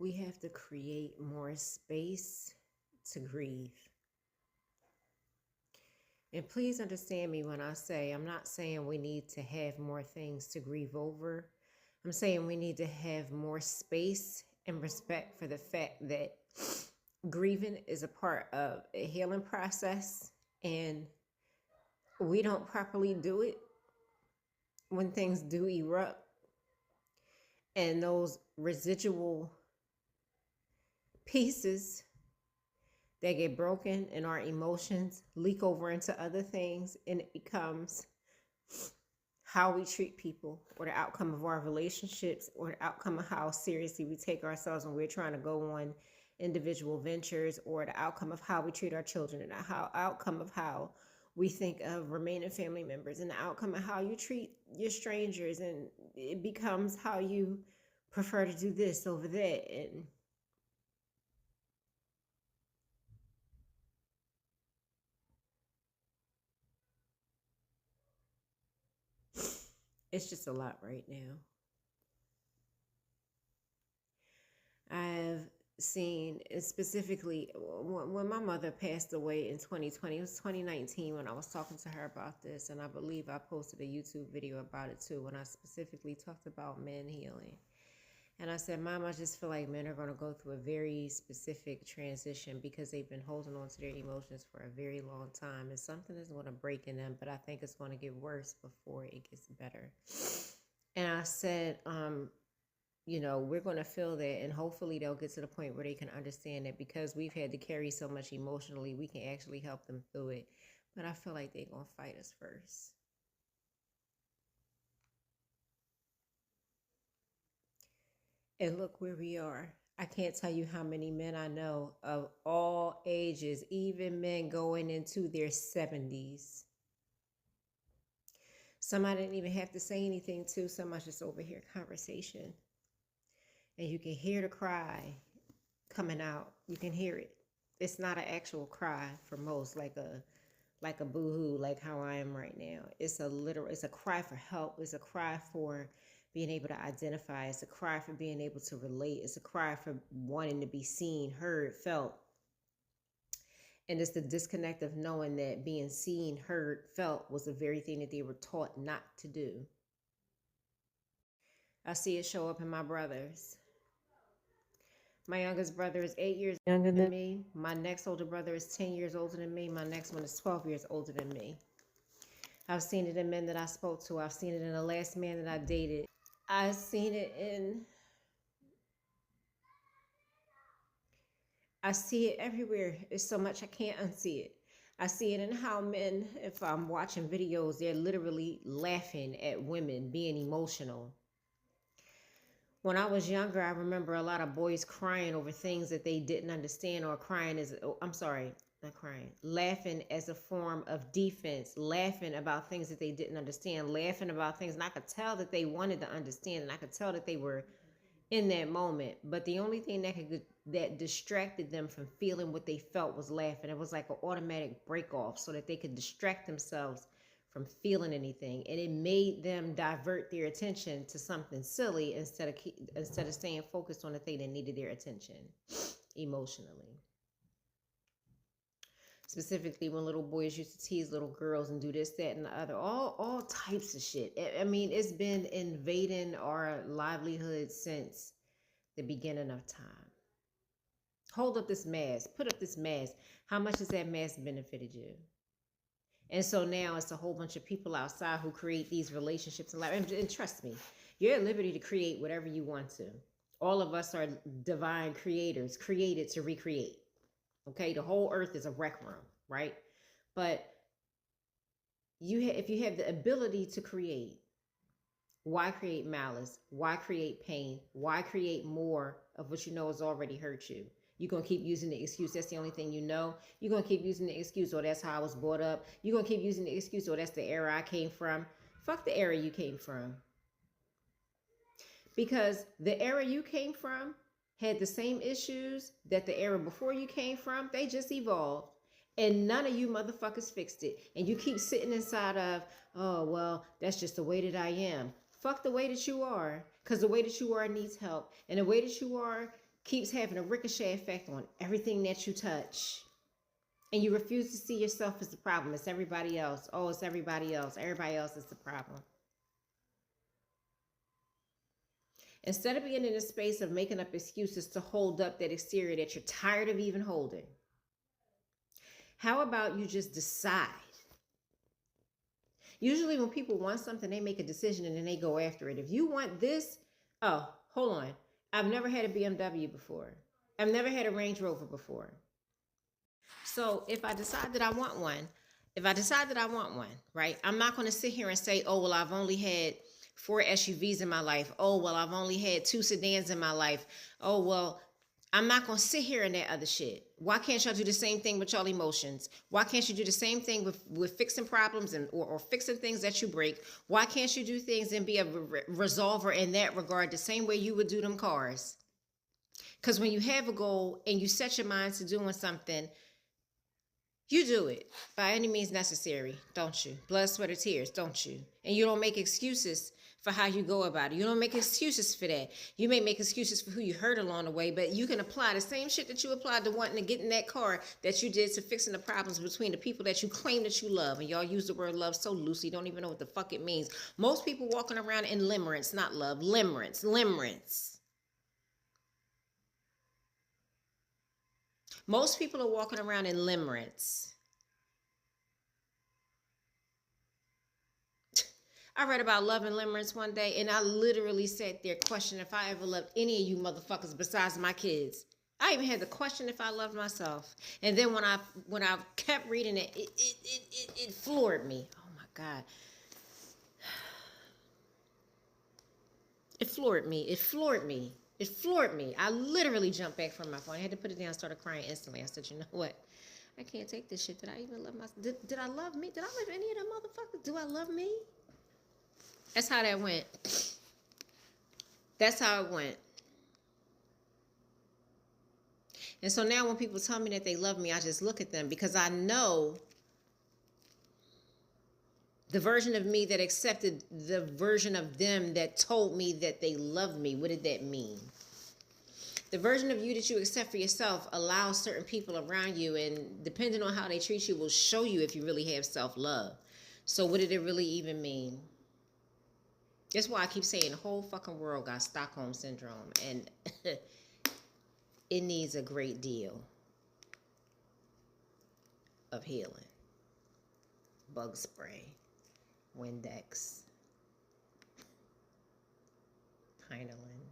we have to create more space to grieve. And please understand me when I say, I'm not saying we need to have more things to grieve over. I'm saying we need to have more space and respect for the fact that grieving is a part of a healing process, and we don't properly do it when things do erupt, and those residual pieces that get broken and our emotions leak over into other things, and it becomes how we treat people, or the outcome of our relationships, or the outcome of how seriously we take ourselves when we're trying to go on individual ventures, or the outcome of how we treat our children, and the outcome of how we think of remaining family members, and the outcome of how you treat your strangers, and it becomes how you prefer to do this over that. And it's just a lot right now. I've seen, specifically when my mother passed away in 2020, it was 2019 when I was talking to her about this, and I believe I posted a YouTube video about it too, when I specifically talked about men healing. And I said, Mom, I just feel like men are going to go through a very specific transition because they've been holding on to their emotions for a very long time, and something is going to break in them, but I think it's going to get worse before it gets better. And I said, we're going to feel that, and hopefully they'll get to the point where they can understand that because we've had to carry so much emotionally, we can actually help them through it. But I feel like they're going to fight us first. And look where we are. I can't tell you how many men I know of all ages, even men going into their 70s. Some I didn't even have to say anything to, some I just overhear conversation. And you can hear the cry coming out. You can hear it. It's not an actual cry for most, like a boo-hoo, like how I am right now. It's a cry for help. It's a cry for being able to identify. It's a cry for being able to relate. It's a cry for wanting to be seen, heard, felt. And it's the disconnect of knowing that being seen, heard, felt was the very thing that they were taught not to do. I see it show up in my brothers. My youngest brother is 8 years younger than me. My next older brother is 10 years older than me. My next one is 12 years older than me. I've seen it in men that I spoke to. I've seen it in the last man that I dated. I've seen it I see it everywhere. It's so much I can't unsee it. I see it in how men, if I'm watching videos, they're literally laughing at women being emotional. When I was younger, I remember a lot of boys crying over things that they didn't understand, or laughing as a form of defense, laughing about things that they didn't understand, laughing about things. And I could tell that they wanted to understand, and I could tell that they were in that moment. But the only thing that distracted them from feeling what they felt was laughing. It was like an automatic break off so that they could distract themselves from feeling anything, and it made them divert their attention to something silly instead of staying focused on the thing that needed their attention emotionally. Specifically, when little boys used to tease little girls and do this, that, and the other, all types of shit. I mean, it's been invading our livelihood since the beginning of time. Hold up this mask. Put up this mask. How much has that mask benefited you? And so now it's a whole bunch of people outside who create these relationships and life. And trust me, you're at liberty to create whatever you want to. All of us are divine creators, created to recreate. Okay, the whole earth is a rec room, right? But if you have the ability to create, why create malice? Why create pain? Why create more of what you know has already hurt you? You're going to keep using the excuse, that's the only thing you know. You're going to keep using the excuse, or that's how I was brought up. You're going to keep using the excuse, or that's the era I came from. Fuck the era you came from. Because the era you came from had the same issues that the era before you came from. They just evolved. And none of you motherfuckers fixed it. And you keep sitting inside of, oh, well, that's just the way that I am. Fuck the way that you are. Because the way that you are needs help. And the way that you are keeps having a ricochet effect on everything that you touch. And you refuse to see yourself as the problem. It's everybody else. Oh, it's everybody else. Everybody else is the problem. Instead of being in a space of making up excuses to hold up that exterior that you're tired of even holding, how about you just decide? Usually when people want something, they make a decision and then they go after it. If you want this, oh, hold on. I've never had a BMW before. I've never had a Range Rover before. So if I decide that I want one, right, I'm not going to sit here and say, oh, well, I've only had 4 SUVs in my life. Oh, well, I've only had 2 sedans in my life. Oh, well, I'm not going to sit here in that other shit. Why can't y'all do the same thing with y'all emotions? Why can't you do the same thing with fixing problems or fixing things that you break? Why can't you do things and be a resolver in that regard the same way you would do them cars? Because when you have a goal and you set your mind to doing something, you do it by any means necessary, don't you? Blood, sweat, or tears, don't you? And you don't make excuses for how you go about it. You don't make excuses for that. You may make excuses for who you hurt along the way, but you can apply the same shit that you applied to wanting to get in that car that you did to fixing the problems between the people that you claim that you love. And y'all use the word love so loosely, you don't even know what the fuck it means. Most people walking around in limerence, not love, limerence. Most people are walking around in limerence. I read about love and limerence one day, and I literally sat there questioning if I ever loved any of you motherfuckers besides my kids. I even had to question if I loved myself. And then when I kept reading it, it floored me. Oh my God. It floored me. I literally jumped back from my phone. I had to put it down and started crying instantly. I said, you know what? I can't take this shit. Did I even love myself? Did I love me? Did I love any of them motherfuckers? Do I love me? That's how that went. That's how it went. And so now when people tell me that they love me, I just look at them because I know the version of me that accepted the version of them that told me that they loved me. What did that mean? The version of you that you accept for yourself allows certain people around you, and depending on how they treat you will show you if you really have self-love. So what did it really even mean? That's why I keep saying the whole fucking world got Stockholm Syndrome, and it needs a great deal of healing. Bug spray, Windex, Pynolin,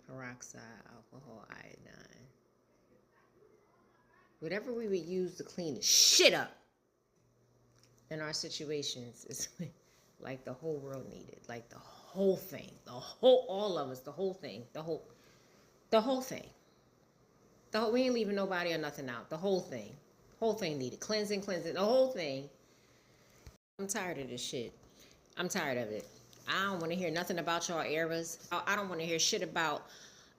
peroxide, alcohol, iodine. Whatever we would use to clean the shit up in our situations is like the whole world needed. Like the whole thing. All of us, the whole thing. The whole thing. We ain't leaving nobody or nothing out. The whole thing. Whole thing needed. Cleansing. The whole thing. I'm tired of this shit. I'm tired of it. I don't want to hear nothing about y'all eras. I don't want to hear shit about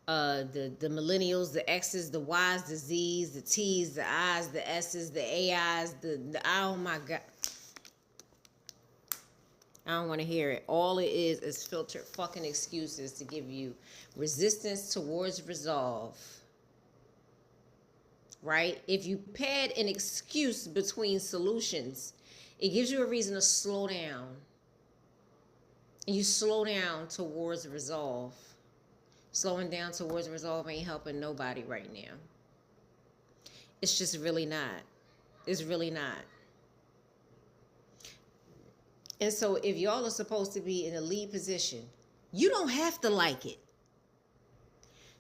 the millennials, the X's, the Y's, the Z's, the T's, the I's, the S's, the AI's, the oh my God. I don't want to hear it. All it is filtered fucking excuses to give you resistance towards resolve. Right? If you pad an excuse between solutions, it gives you a reason to slow down. And you slow down towards resolve. Slowing down towards resolve ain't helping nobody right now. It's just really not. It's really not. And so if y'all are supposed to be in a lead position, you don't have to like it.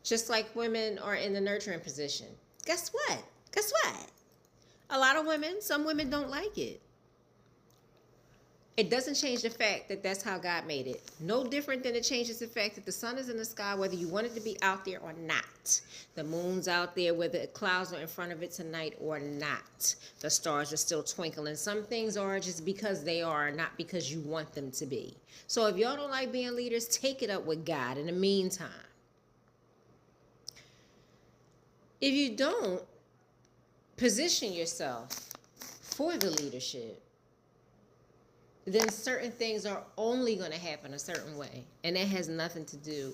Just like women are in the nurturing position. Guess what? A lot of women, some women don't like it. It doesn't change the fact that that's how God made it. No different than it changes the fact that the sun is in the sky, whether you want it to be out there or not. The moon's out there, whether the clouds are in front of it tonight or not. The stars are still twinkling. Some things are just because they are, not because you want them to be. So if y'all don't like being leaders, take it up with God in the meantime. If you don't, position yourself for the leadership. then certain things are only going to happen a certain way. And that has nothing to do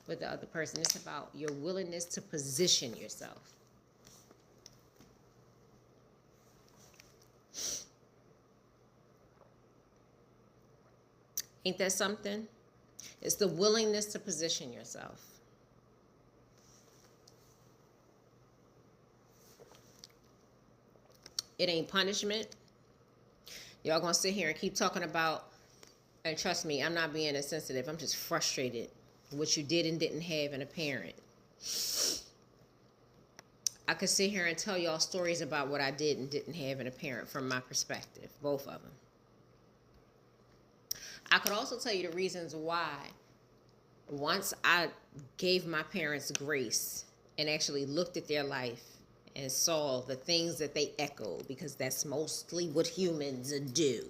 with the other person. It's about your willingness to position yourself. Ain't that something? It's the willingness to position yourself. It ain't punishment. Y'all gonna sit here and keep talking about, and trust me, I'm not being insensitive. I'm just frustrated with what you did and didn't have in a parent. I could sit here and tell y'all stories about what I did and didn't have in a parent from my perspective, both of them. I could also tell you the reasons why, once I gave my parents grace and actually looked at their life and saw the things that they echoed, because that's mostly what humans do.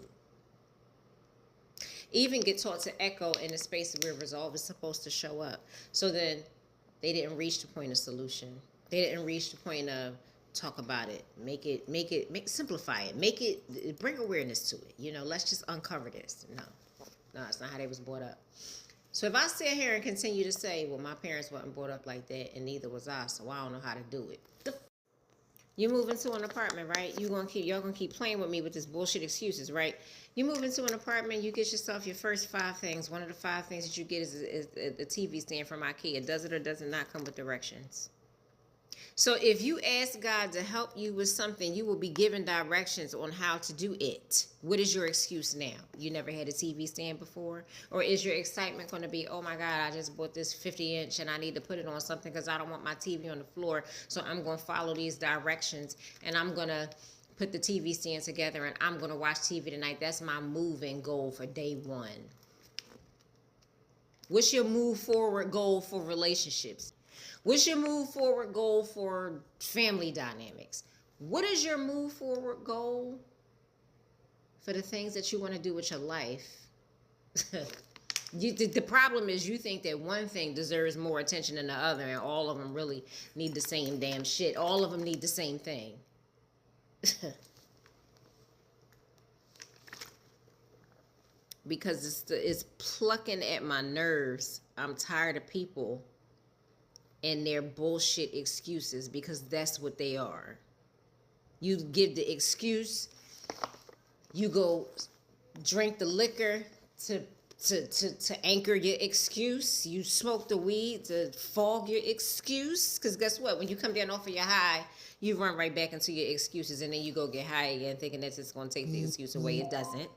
Even get taught to echo in a space where resolve is supposed to show up. So then they didn't reach the point of solution. They didn't reach the point of talk about it, simplify it, bring awareness to it. You know, let's just uncover this. No, it's not how they was brought up. So if I sit here and continue to say, well, my parents wasn't brought up like that, and neither was I, so I don't know how to do it. You move into an apartment, right? Y'all gonna keep playing with me with this bullshit excuses, right? You move into an apartment, you get yourself your first 5 things. One of the 5 things that you get is a TV stand from IKEA. Does it or does it not come with directions? So if you ask God to help you with something, you will be given directions on how to do it. What is your excuse now? You never had a TV stand before? Or is your excitement going to be, oh my God, I just bought this 50-inch and I need to put it on something because I don't want my TV on the floor. So I'm going to follow these directions and I'm going to put the TV stand together and I'm going to watch TV tonight. That's my moving goal for day 1. What's your move forward goal for relationships? What's your move forward goal for family dynamics? What is your move forward goal for the things that you want to do with your life? The problem is you think that one thing deserves more attention than the other, and all of them really need the same damn shit. All of them need the same thing. Because it's plucking at my nerves. I'm tired of people and their bullshit excuses, because that's what they are. You give the excuse, you go drink the liquor to anchor your excuse, you smoke the weed to fog your excuse, because guess what? When you come down off of your high, you run right back into your excuses, and then you go get high again thinking that's just going to take the excuse away. It doesn't.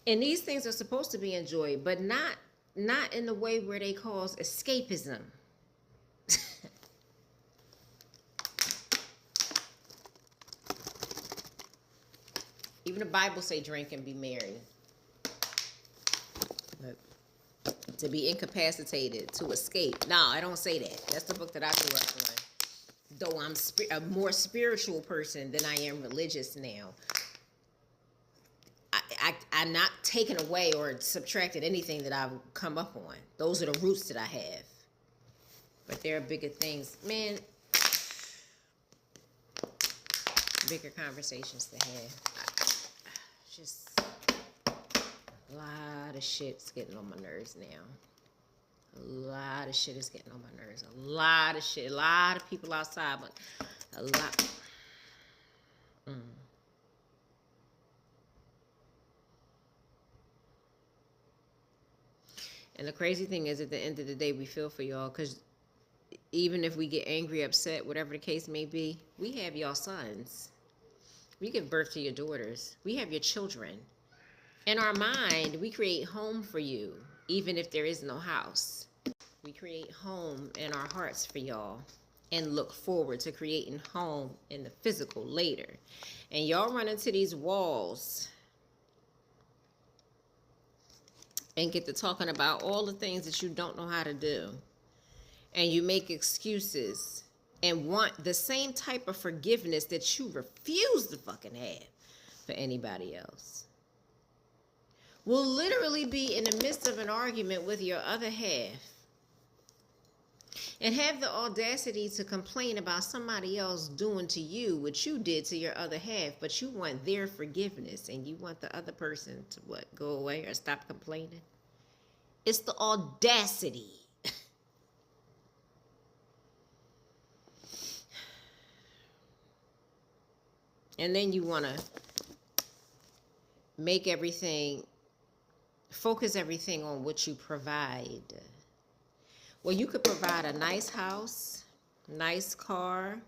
And these things are supposed to be enjoyed, but not in the way where they cause escapism. Even the Bible say drink and be merry. But to be incapacitated, to escape. No, I don't say that. That's the book that I grew up on. Though I'm a more spiritual person than I am religious now. I'm not taking away or subtracting anything that I've come up on. Those are the roots that I have. But there are bigger things. Man, bigger conversations to have. Just a lot of shit's getting on my nerves now. A lot of shit is getting on my nerves. A lot of shit. A lot of people outside, but a lot. And the crazy thing is, at the end of the day, we feel for y'all, because even if we get angry, upset, whatever the case may be, we have y'all sons. We give birth to your daughters. We have your children. In our mind, we create home for you, even if there is no house. We create home in our hearts for y'all and look forward to creating home in the physical later. And y'all run into these walls and get to talking about all the things that you don't know how to do. And you make excuses and want the same type of forgiveness that you refuse to fucking have for anybody else. Will literally be in the midst of an argument with your other half. And have the audacity to complain about somebody else doing to you what you did to your other half, but you want their forgiveness and you want the other person to what, go away or stop complaining. It's the audacity. And then you want to make everything, focus everything on what you provide. Well, you could provide a nice house, nice car.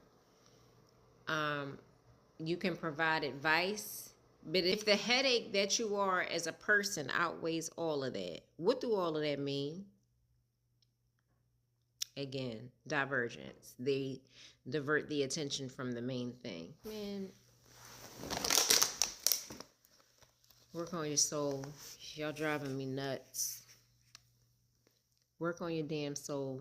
You can provide advice. But if the headache that you are as a person outweighs all of that, what do all of that mean? Again, divergence. They divert the attention from the main thing. Man, work on your soul. Y'all driving me nuts. Work on your damn soul.